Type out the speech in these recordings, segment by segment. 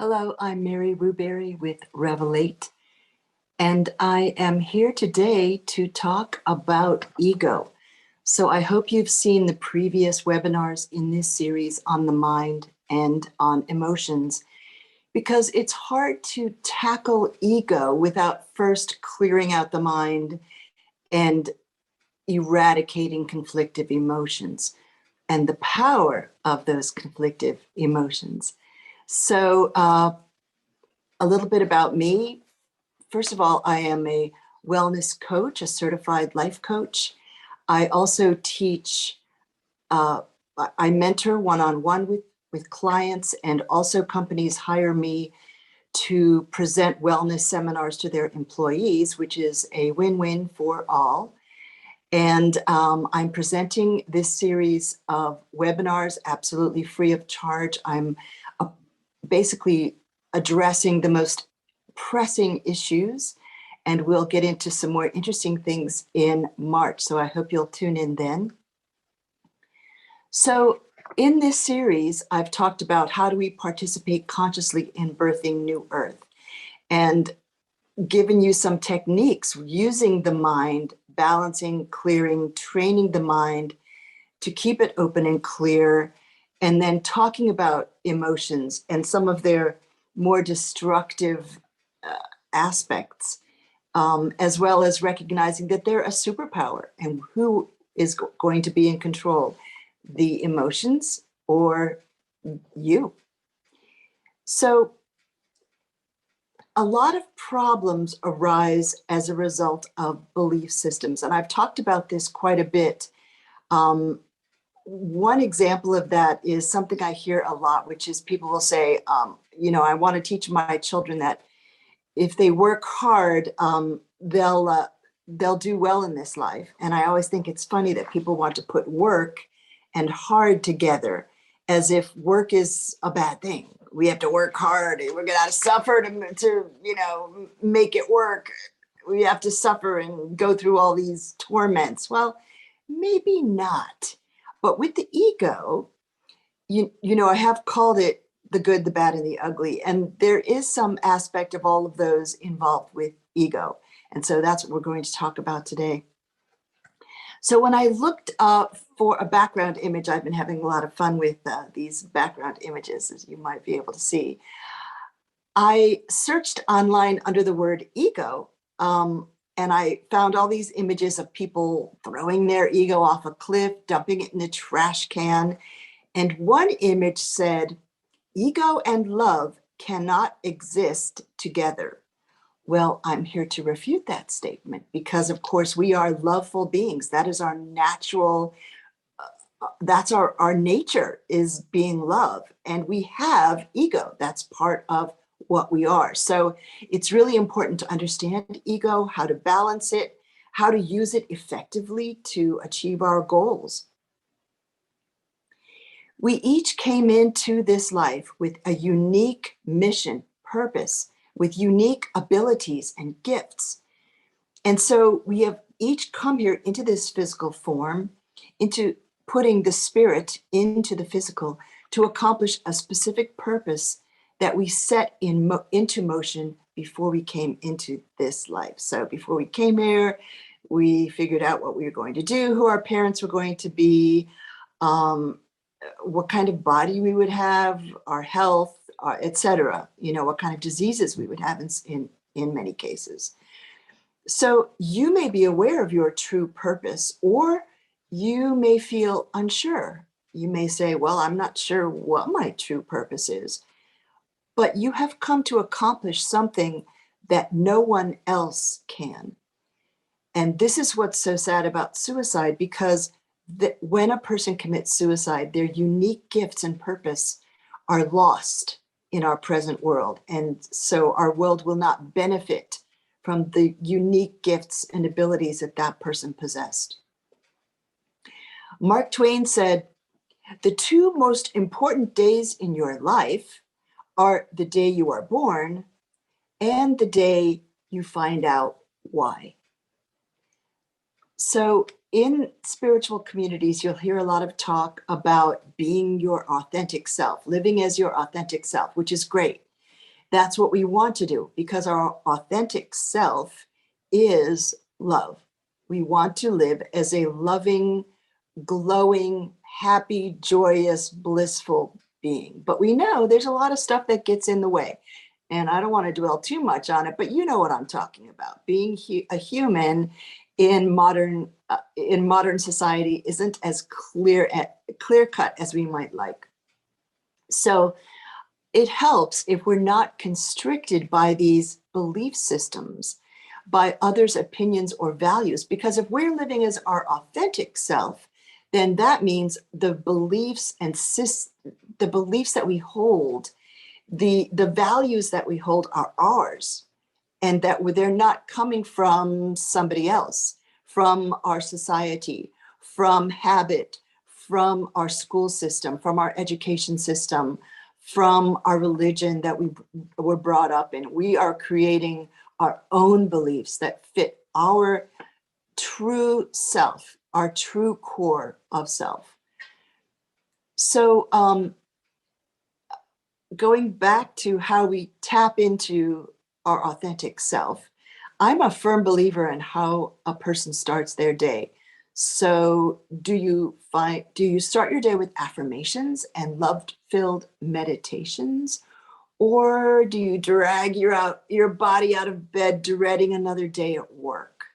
Hello, I'm Mary Ruberry with Revelate, and I am here today to talk about ego. So I hope you've seen the previous webinars in this series on the mind and on emotions, because it's hard to tackle ego without first clearing out the mind and eradicating conflictive emotions and the power of those conflictive emotions. So a little bit about me. First of all, I am a wellness coach, a certified life coach. I also teach, I mentor one-on-one with clients, and also companies hire me to present wellness seminars to their employees, which is a win-win for all. And I'm presenting this series of webinars absolutely free of charge. I'm basically addressing the most pressing issues, and we'll get into some more interesting things in March. So I hope you'll tune in then. So in this series, I've talked about how do we participate consciously in birthing new earth, and given you some techniques using the mind, balancing, clearing, training the mind to keep it open and clear, and then talking about emotions and some of their more destructive aspects, as well as recognizing that they're a superpower and who is going to be in control, the emotions or you. So a lot of problems arise as a result of belief systems, and I've talked about this quite a bit. One example of that is something I hear a lot, which is people will say, I want to teach my children that if they work hard, they'll do well in this life. And I always think it's funny that people want to put work and hard together as if work is a bad thing. We have to work hard. We're going to suffer to make it work. We have to suffer and go through all these torments. Well, maybe not. But with the ego, I have called it the good, the bad, and the ugly. And there is some aspect of all of those involved with ego. And so that's what we're going to talk about today. So when I looked for a background image, I've been having a lot of fun with these background images, as you might be able to see. I searched online under the word ego, and I found all these images of people throwing their ego off a cliff, dumping it in a trash can. And one image said, "Ego and love cannot exist together." Well, I'm here to refute that statement because, of course, we are loveful beings. That is our natural, that's our nature, is being love. And we have ego. That's part of what we are. So it's really important to understand ego, how to balance it, how to use it effectively to achieve our goals. We each came into this life with a unique mission, purpose, with unique abilities and gifts. And so we have each come here into this physical form, into putting the spirit into the physical to accomplish a specific purpose that we set into motion before we came into this life. So before we came here, we figured out what we were going to do, who our parents were going to be, what kind of body we would have, our health, etc. What kind of diseases we would have in many cases. So you may be aware of your true purpose, or you may feel unsure. You may say, well, I'm not sure what my true purpose is, but you have come to accomplish something that no one else can. And this is what's so sad about suicide, because when a person commits suicide, their unique gifts and purpose are lost in our present world. And so our world will not benefit from the unique gifts and abilities that that person possessed. Mark Twain said, "The two most important days in your life are the day you are born and the day you find out why." So in spiritual communities, you'll hear a lot of talk about being your authentic self, living as your authentic self, which is great. That's what we want to do because our authentic self is love. We want to live as a loving, glowing, happy, joyous, blissful being. But we know there's a lot of stuff that gets in the way. And I don't want to dwell too much on it, but you know what I'm talking about. Being a human in modern society isn't as clear cut as we might like. So it helps if we're not constricted by these belief systems, by others' opinions or values, because if we're living as our authentic self, then that means the beliefs the beliefs that we hold, the values that we hold are ours, and that they're not coming from somebody else, from our society, from habit, from our school system, from our education system, from our religion that we were brought up in. We are creating our own beliefs that fit our true self, our true core of self. So going back to how we tap into our authentic self, I'm a firm believer in how a person starts their day. So do you start your day with affirmations and love-filled meditations? Or do you drag your body out of bed dreading another day at work?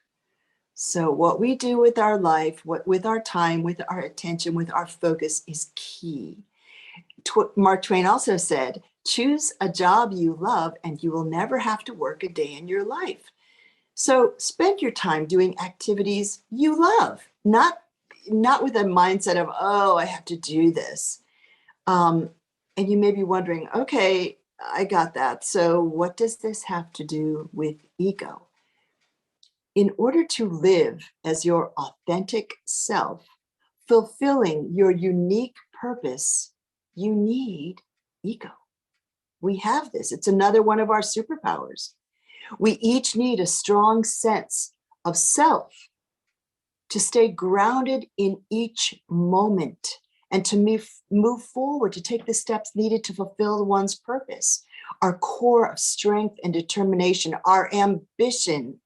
So what we do with our life, with our time, with our attention, with our focus is key. Mark Twain also said, choose a job you love and you will never have to work a day in your life. So spend your time doing activities you love, not with a mindset of, oh, I have to do this. And you may be wondering, okay, I got that. So what does this have to do with ego? In order to live as your authentic self, fulfilling your unique purpose, you need ego. We have this. It's another one of our superpowers. We each need a strong sense of self to stay grounded in each moment and to move forward, to take the steps needed to fulfill one's purpose. Our core of strength and determination, our ambition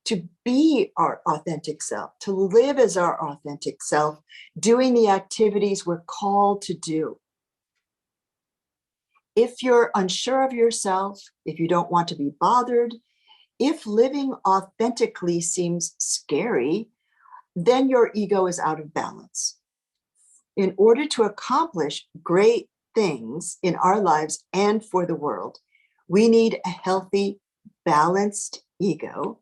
to be our authentic self, to live as our authentic self, doing the activities we're called to do. If you're unsure of yourself, if you don't want to be bothered, if living authentically seems scary, then your ego is out of balance. In order to accomplish great things in our lives and for the world, we need a healthy, balanced ego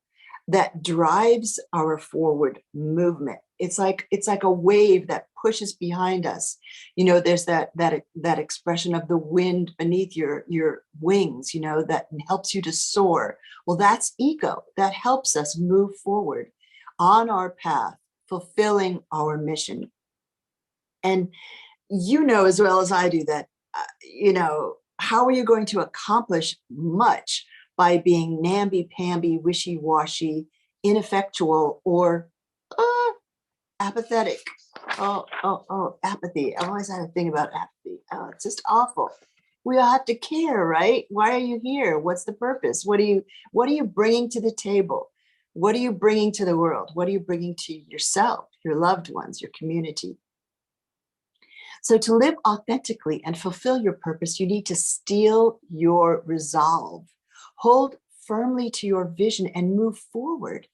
that drives our forward movement. It's like a wave that pushes behind us. You know, there's that expression of the wind beneath your wings, you know, that helps you to soar. Well, that's ego that helps us move forward on our path, fulfilling our mission. And you know as well as I do that, how are you going to accomplish much by being namby-pamby, wishy-washy, ineffectual, or apathetic? Apathy. I've always had a thing about apathy. Oh, it's just awful. We all have to care, right? Why are you here? What's the purpose? What are you bringing to the table? What are you bringing to the world? What are you bringing to yourself, your loved ones, your community? So to live authentically and fulfill your purpose, you need to steel your resolve, hold firmly to your vision and move forward.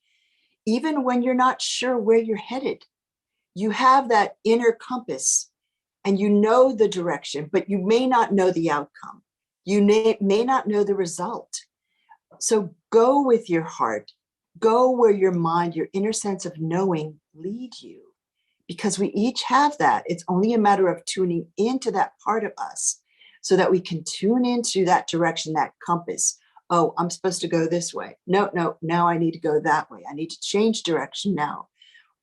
Even when you're not sure where you're headed, you have that inner compass and you know the direction, but you may not know the outcome. You may not know the result. So go with your heart, go where your mind, your inner sense of knowing lead you. Because we each have that. It's only a matter of tuning into that part of us so that we can tune into that direction, that compass. Oh, I'm supposed to go this way. No, now I need to go that way. I need to change direction now.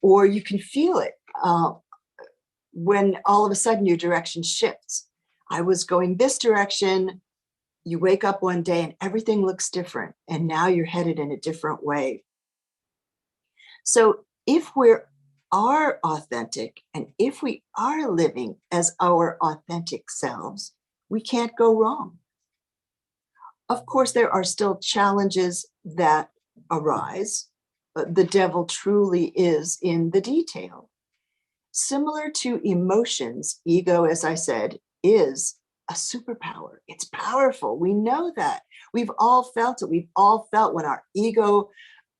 Or you can feel it when all of a sudden your direction shifts. I was going this direction. You wake up one day and everything looks different. And now you're headed in a different way. So if we are authentic and if we are living as our authentic selves, we can't go wrong. Of course, there are still challenges that arise. The devil truly is in the detail. Similar to emotions, ego, as I said, is a superpower. It's powerful. We know that. We've all felt it. We've all felt when our ego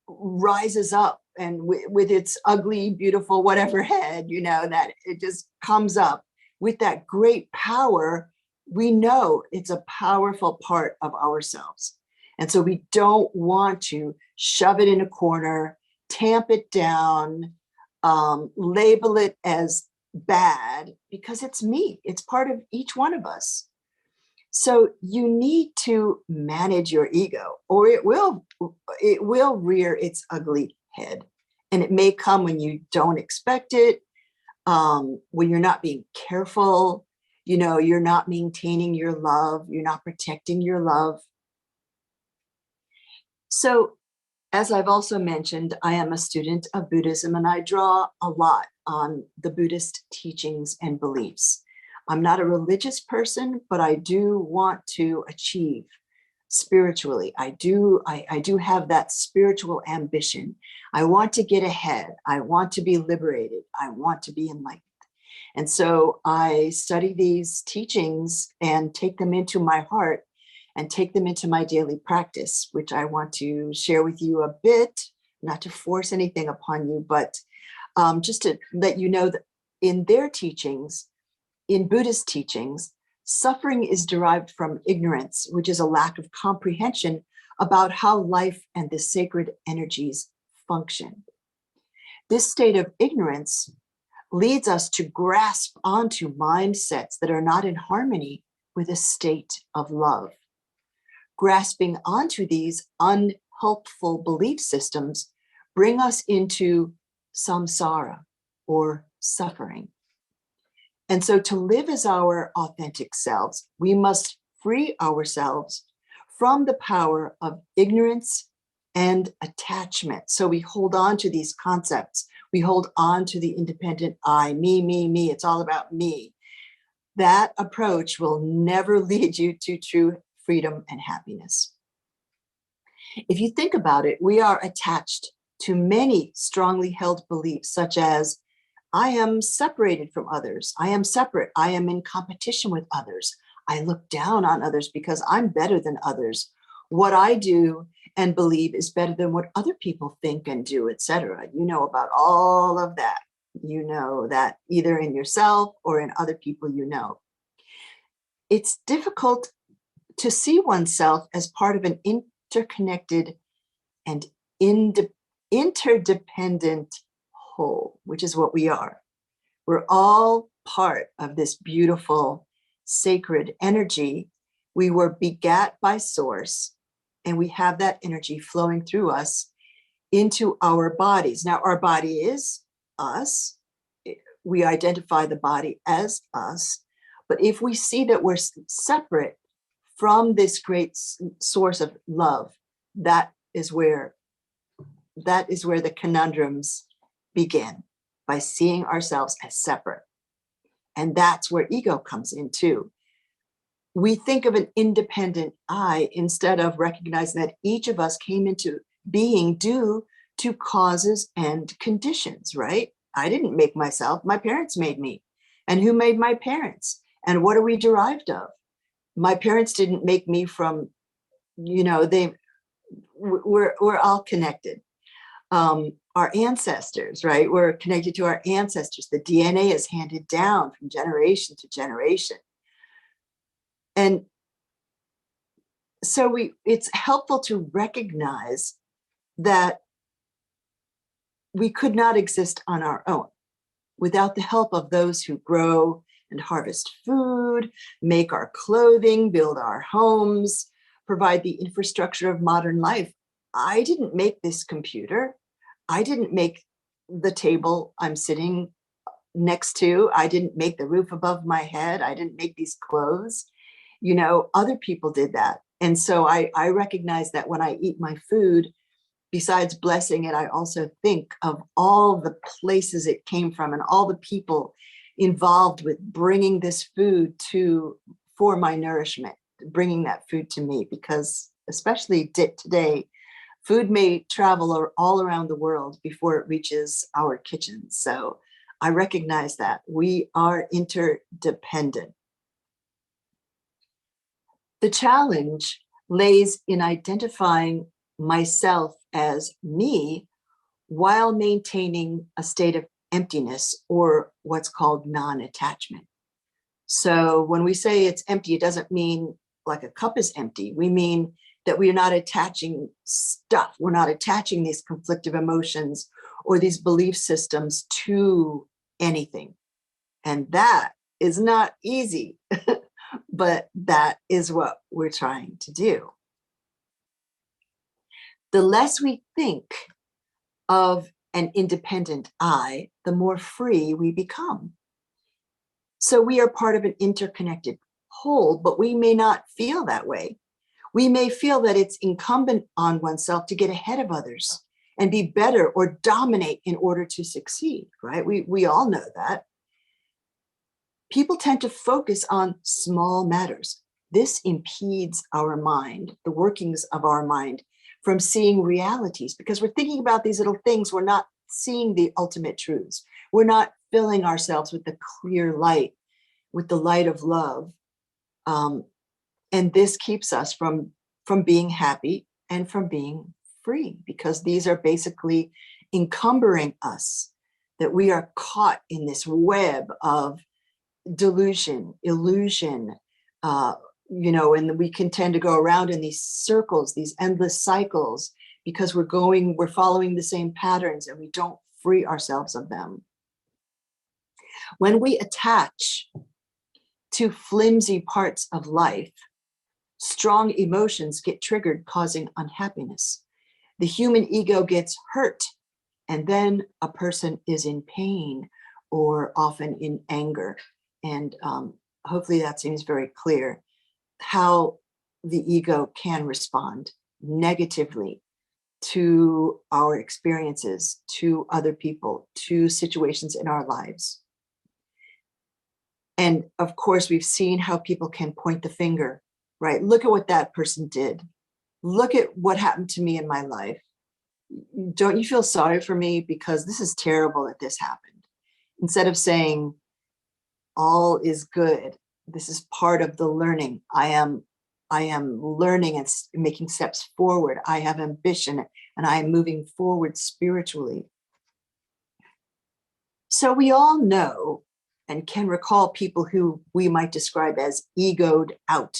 rises up and with its ugly, beautiful, whatever head, that it just comes up with that great power. We know it's a powerful part of ourselves. And so we don't want to shove it in a corner, tamp it down, label it as bad, because it's me. It's part of each one of us. So you need to manage your ego, or it will rear its ugly head. And it may come when you don't expect it, when you're not being careful, you're not maintaining your love, you're not protecting your love. So, as I've also mentioned, I am a student of Buddhism, and I draw a lot on the Buddhist teachings and beliefs. I'm not a religious person, but I do want to achieve spiritually. I do have that spiritual ambition. I want to get ahead. I want to be liberated. I want to be enlightened. And so I study these teachings and take them into my heart and take them into my daily practice, which I want to share with you a bit, not to force anything upon you, but just to let you know that in their teachings, in Buddhist teachings, suffering is derived from ignorance, which is a lack of comprehension about how life and the sacred energies function. This state of ignorance leads us to grasp onto mindsets that are not in harmony with a state of love. Grasping onto these unhelpful belief systems bring us into samsara, or suffering. And so to live as our authentic selves, we must free ourselves from the power of ignorance and attachment. So we hold on to these concepts. We hold on to the independent I, me. It's all about me. That approach will never lead you to true freedom and happiness. If you think about it, we are attached to many strongly held beliefs, such as I am separated from others. I am separate. I am in competition with others. I look down on others because I'm better than others. What I do and believe is better than what other people think and do, etc. You know about all of that. You know that either in yourself or in other people you know. It's difficult to see oneself as part of an interconnected and interdependent whole, which is what we are. We're all part of this beautiful, sacred energy. We were begat by Source, and we have that energy flowing through us into our bodies. Now, our body is us. We identify the body as us. But if we see that we're separate from this great source of love, that is where the conundrums begin, by seeing ourselves as separate. And that's where ego comes in too. We think of an independent I instead of recognizing that each of us came into being due to causes and conditions, right? I didn't make myself, my parents made me. And who made my parents? And what are we derived of? My parents didn't make me from, we're all connected. Our ancestors, right? We're connected to our ancestors. The DNA is handed down from generation to generation. And so it's helpful to recognize that we could not exist on our own without the help of those who grow and harvest food, make our clothing, build our homes, provide the infrastructure of modern life. I didn't make this computer. I didn't make the table I'm sitting next to. I didn't make the roof above my head. I didn't make these clothes. Other people did that. And so I recognize that when I eat my food, besides blessing it, I also think of all the places it came from and all the people involved with bringing this food for my nourishment. bringing that food to me, because especially today, food may travel all around the world before it reaches our kitchens. So I recognize that we are interdependent. The challenge lays in identifying myself as me while maintaining a state of emptiness, or what's called non-attachment. So when we say it's empty, it doesn't mean like a cup is empty. We mean that we are not attaching stuff. We're not attaching these conflictive emotions or these belief systems to anything. And that is not easy, but that is what we're trying to do. The less we think of an independent I, the more free we become. So we are part of an interconnected whole, but we may not feel that way. We may feel that it's incumbent on oneself to get ahead of others and be better or dominate in order to succeed, right? We all know that. People tend to focus on small matters. This impedes our mind, the workings of our mind, from seeing realities, because we're thinking about these little things. We're not seeing the ultimate truths. We're not filling ourselves with the clear light, with the light of love. And this keeps us from being happy and from being free, because these are basically encumbering us, that we are caught in this web of delusion, illusion, and we can tend to go around in these circles, these endless cycles, because we're following the same patterns and we don't free ourselves of them. When we attach to flimsy parts of life, strong emotions get triggered, causing unhappiness. The human ego gets hurt, and then a person is in pain or often in anger. And hopefully that seems very clear how the ego can respond negatively to our experiences, to other people, to situations in our lives. And of course, we've seen how people can point the finger, right? Look at what that person did. Look at what happened to me in my life. Don't you feel sorry for me because this is terrible that this happened? Instead of saying, all is good. This is part of the learning. I am learning and making steps forward. I have ambition and I am moving forward spiritually. So we all know and can recall people who we might describe as egoed out.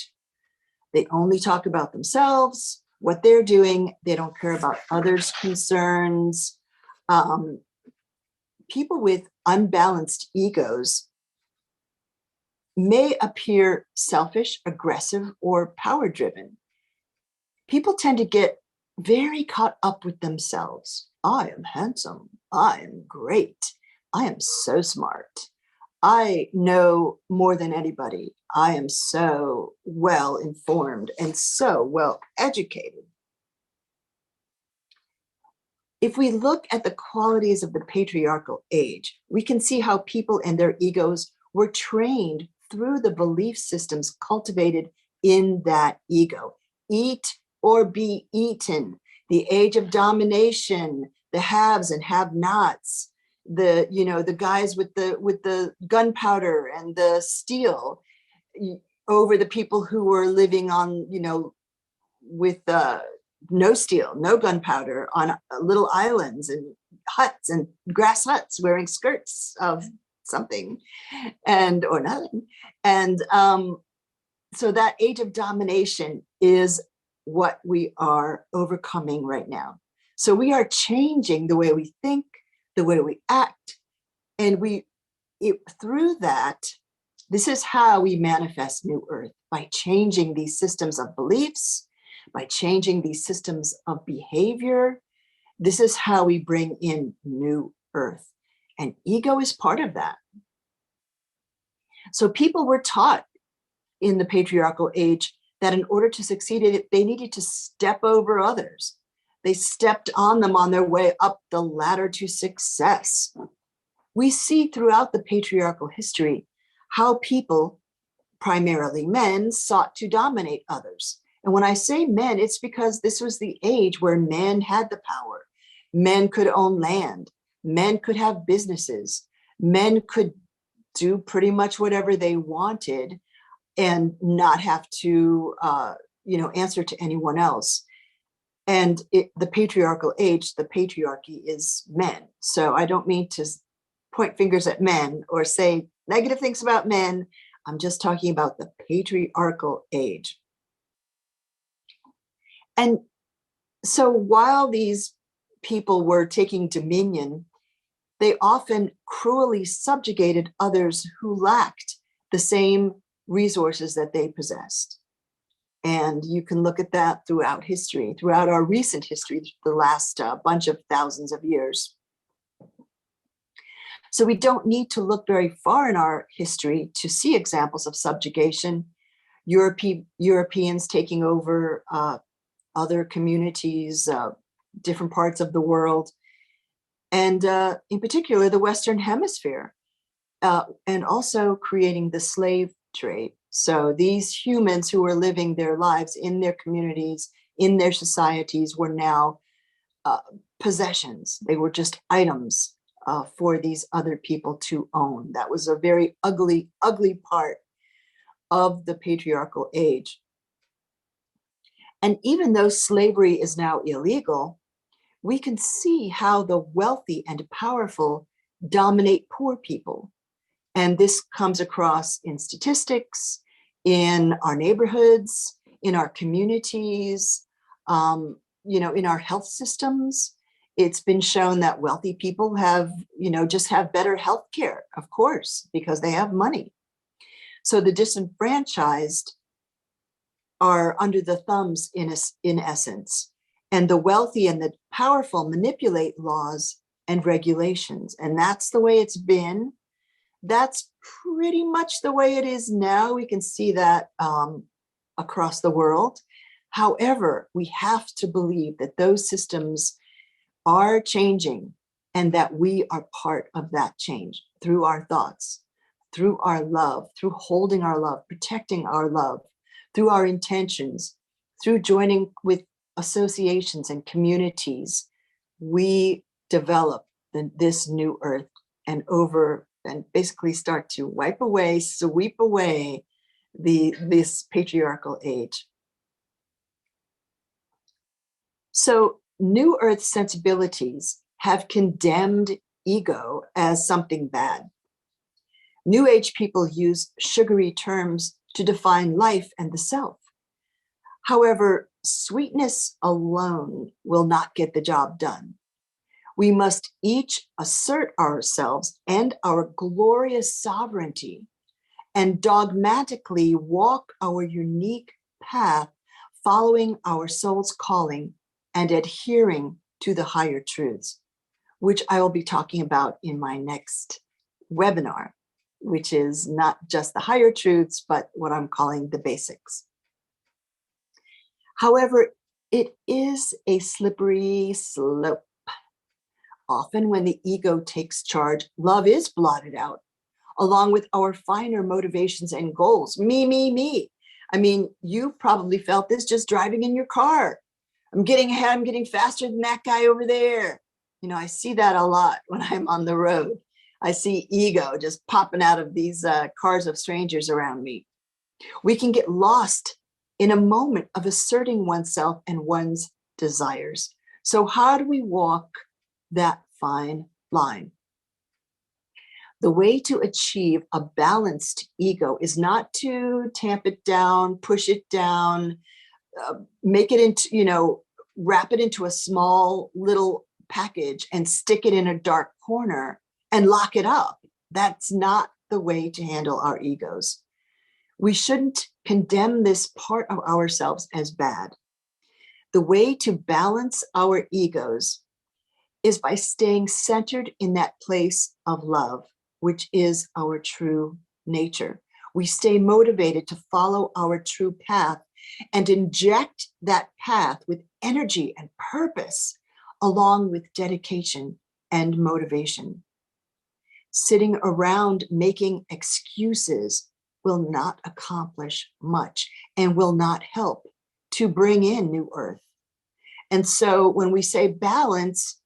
They only talk about themselves, what they're doing. They don't care about others' concerns. People with unbalanced egos may appear selfish, aggressive, or power-driven. People tend to get very caught up with themselves. I am handsome. I am great. I am so smart. I know more than anybody. I am so well informed and so well educated. If we look at the qualities of the patriarchal age, we can see how people and their egos were trained through the belief systems cultivated in that ego. Eat or be eaten, the age of domination, the haves and have-nots, the guys with the gunpowder and the steel over the people who were living on, with no steel, no gunpowder, on little islands and huts and grass huts, wearing skirts of something or nothing. And so that age of domination is what we are overcoming right now. So we are changing the way we think, the way we act, and through that, this is how we manifest New Earth, by changing these systems of beliefs, by changing these systems of behavior. This is how we bring in New Earth, and ego is part of that. So people were taught in the patriarchal age that in order to succeed, they needed to step over others. They stepped on them on their way up the ladder to success. We see throughout the patriarchal history how people primarily men, sought to dominate others. And when I say men, it's because this was the age where men had the power. Men could own land. Men could have businesses. Men could do pretty much whatever they wanted and not have to, answer to anyone else. And the patriarchal age, the patriarchy is men. So I don't mean to point fingers at men or say negative things about men. I'm just talking about the patriarchal age. And so while these people were taking dominion, they often cruelly subjugated others who lacked the same resources that they possessed. And you can look at that throughout history, throughout our recent history, the last bunch of thousands of years. So we don't need to look very far in our history to see examples of subjugation, Europeans taking over other communities, different parts of the world, and in particular, the Western Hemisphere, and also creating the slave trade. So these humans who were living their lives in their communities, in their societies, were now possessions. They were just items for these other people to own. That was a very ugly, ugly part of the patriarchal age. And even though slavery is now illegal, we can see how the wealthy and powerful dominate poor people. And this comes across in statistics, in our neighborhoods, in our communities, in our health systems. It's been shown that wealthy people just have better health care, of course, because they have money. So the disenfranchised are under the thumbs in essence. And the wealthy and the powerful manipulate laws and regulations. And that's the way it's been. That's pretty much the way it is now. We can see that across the world. However, we have to believe that those systems are changing and that we are part of that change through our thoughts, through our love, through holding our love, protecting our love, through our intentions, through joining with associations and communities. We develop this new earth and basically start to sweep away this patriarchal age. So New Earth sensibilities have condemned ego as something bad. New Age people use sugary terms to define life and the self. However, sweetness alone will not get the job done. We must each assert ourselves and our glorious sovereignty and dogmatically walk our unique path, following our soul's calling and adhering to the higher truths, which I will be talking about in my next webinar, which is not just the higher truths, but what I'm calling the basics. However, it is a slippery slope. Often when the ego takes charge, love is blotted out, along with our finer motivations and goals. Me. I mean, you probably felt this just driving in your car. I'm getting ahead, I'm getting faster than that guy over there. I see that a lot when I'm on the road. I see ego just popping out of these cars of strangers around me. We can get lost in a moment of asserting oneself and one's desires. So how do we walk that fine line? The way to achieve a balanced ego is not to tamp it down, push it down, make it into, wrap it into a small little package and stick it in a dark corner and lock it up. That's not the way to handle our egos. We shouldn't condemn this part of ourselves as bad. The way to balance our egos is by staying centered in that place of love, which is our true nature. We stay motivated to follow our true path and inject that path with energy and purpose, along with dedication and motivation. Sitting around making excuses will not accomplish much and will not help to bring in new earth. And so when we say balance,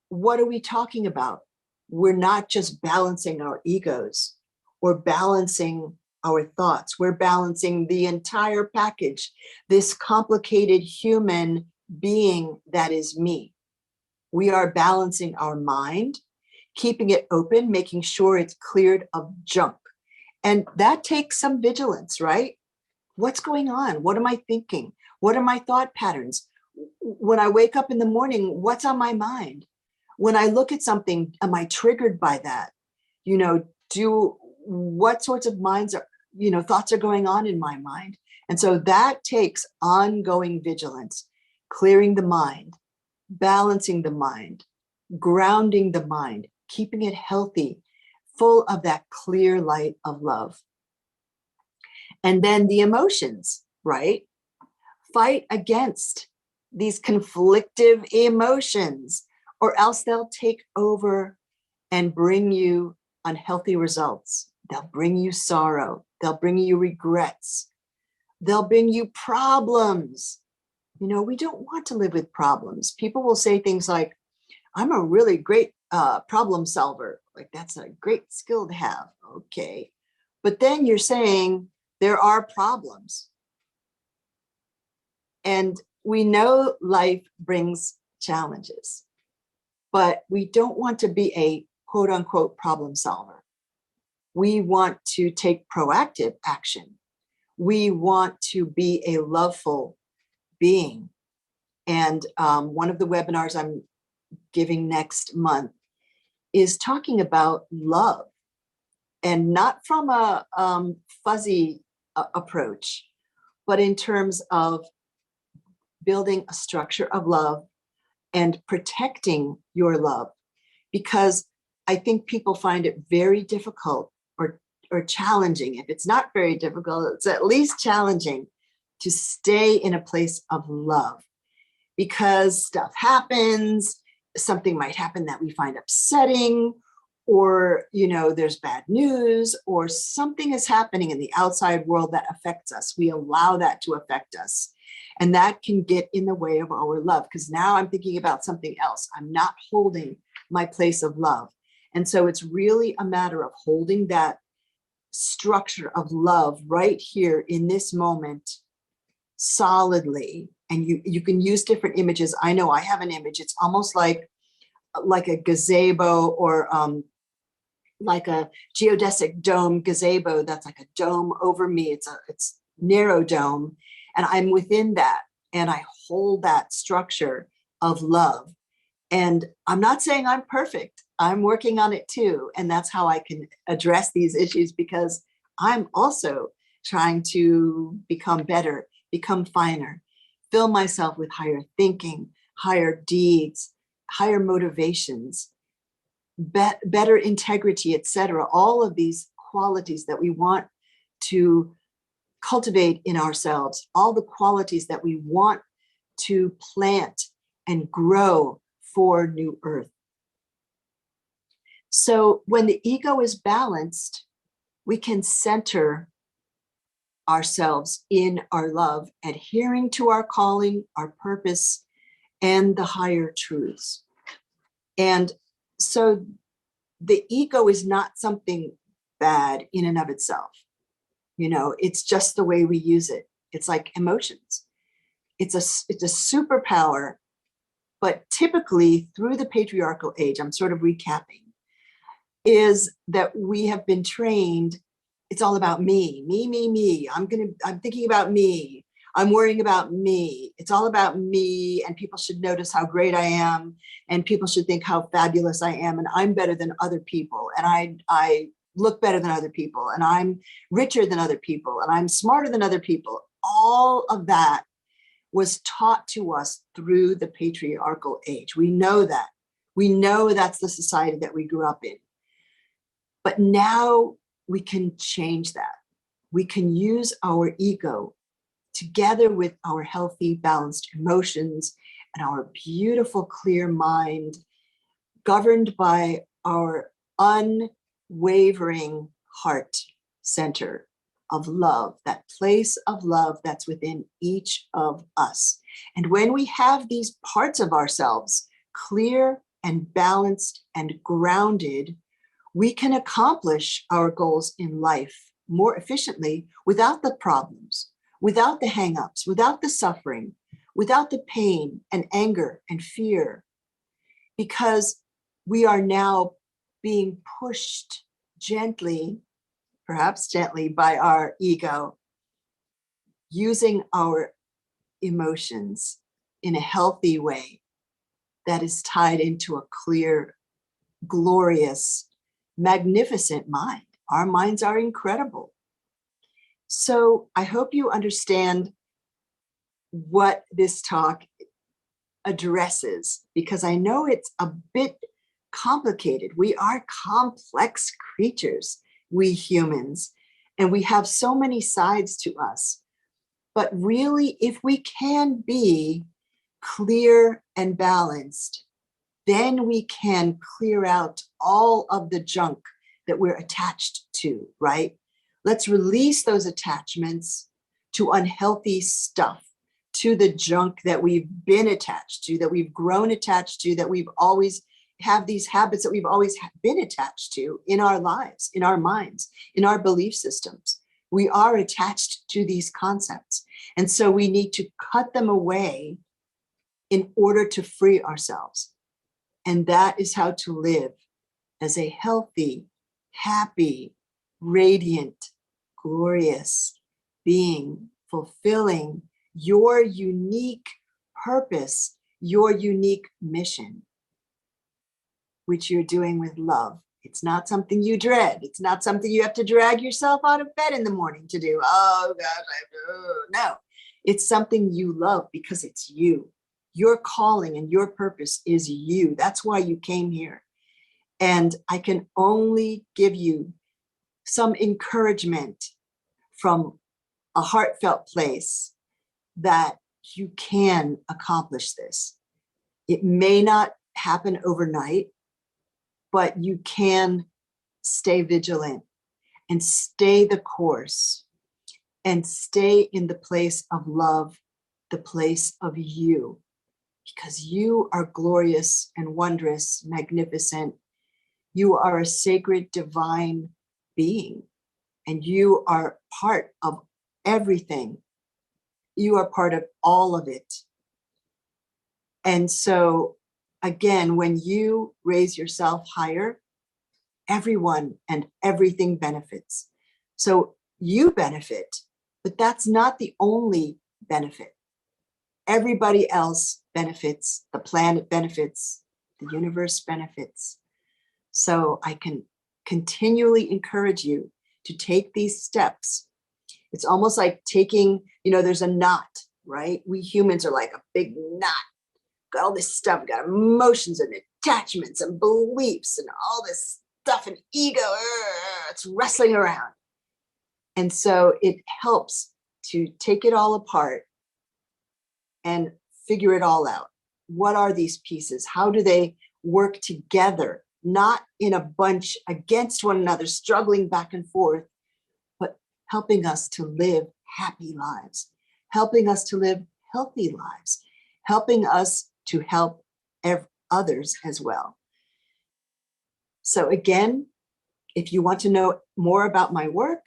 what are we talking about? We're not just balancing our egos or balancing our thoughts. We're balancing the entire package, this complicated human being that is me. We are balancing our mind, keeping it open, making sure it's cleared of junk. And that takes some vigilance, right? What's going on? What am I thinking? What are my thought patterns? When I wake up in the morning, what's on my mind? When I look at something, am I triggered by that? You know, what sorts of thoughts are going on in my mind? And so that takes ongoing vigilance, clearing the mind, balancing the mind, grounding the mind, keeping it healthy, full of that clear light of love. And then the emotions, right? Fight against these conflictive emotions, or else they'll take over and bring you unhealthy results. They'll bring you sorrow. They'll bring you regrets. They'll bring you problems. You know, we don't want to live with problems. People will say things like, I'm a really great problem solver. Like, that's a great skill to have. Okay. But then you're saying there are problems. And we know life brings challenges, but we don't want to be a quote unquote problem solver. We want to take proactive action. We want to be a loveful being. And one of the webinars I'm giving next month is talking about love, and not from a fuzzy approach, but in terms of building a structure of love and protecting your love. Because I think people find it very difficult or challenging. If it's not very difficult, it's at least challenging to stay in a place of love, because stuff happens. Something might happen that we find upsetting, or, you know, there's bad news, or something is happening in the outside world that affects us. We allow that to affect us. And that can get in the way of our love, because now I'm thinking about something else. I'm not holding my place of love. And so it's really a matter of holding that structure of love right here in this moment solidly. And you can use different images. I know I have an image. It's almost like a gazebo, or like a geodesic dome gazebo. That's like a dome over me. It's narrow dome. And I'm within that, and I hold that structure of love. And I'm not saying I'm perfect. I'm working on it too. And that's how I can address these issues, because I'm also trying to become better, become finer, fill myself with higher thinking, higher deeds, higher motivations, better integrity, etc. All of these qualities that we want to cultivate in ourselves, all the qualities that we want to plant and grow for new earth. So when the ego is balanced, we can center ourselves in our love, adhering to our calling, our purpose, and the higher truths. And so the ego is not something bad in and of itself. You know, it's just the way we use it. It's like emotions. It's a superpower, but typically through the patriarchal age, I'm sort of recapping, is that we have been trained. It's all about me, me, me, me. I'm thinking about me. I'm worrying about me. It's all about me, and people should notice how great I am, and people should think how fabulous I am, and I'm better than other people, and I look better than other people, and I'm richer than other people, and I'm smarter than other people. All of that was taught to us through the patriarchal age. We know that. We know that's the society that we grew up in. But now we can change that. We can use our ego together with our healthy, balanced emotions and our beautiful, clear mind, governed by our unwavering heart center, of love, that place of love that's within each of us. And when we have these parts of ourselves clear and balanced and grounded, we can accomplish our goals in life more efficiently without the problems, without the hangups, without the suffering, without the pain and anger and fear, because we are now being pushed gently, perhaps gently, by our ego, using our emotions in a healthy way that is tied into a clear, glorious, magnificent mind. Our minds are incredible. So I hope you understand what this talk addresses, because I know it's a bit complicated. We are complex creatures, we humans, and we have so many sides to us. But really, if we can be clear and balanced, then we can clear out all of the junk that we're attached to, right? Let's release those attachments to unhealthy stuff, to the junk that we've been attached to, that we've grown attached to, that we've always have these habits that we've always been attached to in our lives, in our minds, in our belief systems. We are attached to these concepts. And so we need to cut them away in order to free ourselves. And that is how to live as a healthy, happy, radiant, glorious being, fulfilling your unique purpose, your unique mission, which you're doing with love. It's not something you dread. It's not something you have to drag yourself out of bed in the morning to do. Oh gosh, I have to. No, it's something you love because it's you. Your calling and your purpose is you. That's why you came here. And I can only give you some encouragement from a heartfelt place that you can accomplish this. It may not happen overnight, but you can stay vigilant and stay the course and stay in the place of love, the place of you, because you are glorious and wondrous, magnificent. You are a sacred, divine being, and you are part of everything. You are part of all of it. And so, again, when you raise yourself higher, everyone and everything benefits. So you benefit, but that's not the only benefit. Everybody else benefits, the planet benefits, the universe benefits. So I can continually encourage you to take these steps. It's almost like taking, there's a knot, right? We humans are like a big knot. Got all this stuff, got emotions and attachments and beliefs and all this stuff and ego. It's wrestling around. And so it helps to take it all apart and figure it all out. What are these pieces? How do they work together? Not in a bunch against one another, struggling back and forth, but helping us to live happy lives, helping us to live healthy lives, helping us to help others as well. So again, if you want to know more about my work,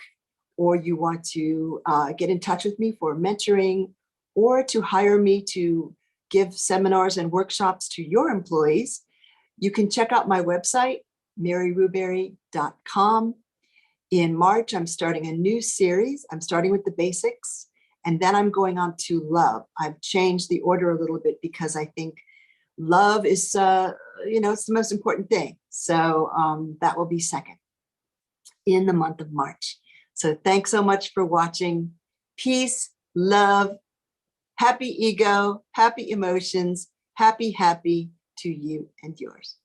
or you want to get in touch with me for mentoring, or to hire me to give seminars and workshops to your employees, you can check out my website, maryruberry.com. In March, I'm starting a new series. I'm starting with the basics, and then I'm going on to love. I've changed the order a little bit because I think love is, it's the most important thing. So that will be second in the month of March. So thanks so much for watching. Peace, love, happy ego, happy emotions, happy to you and yours.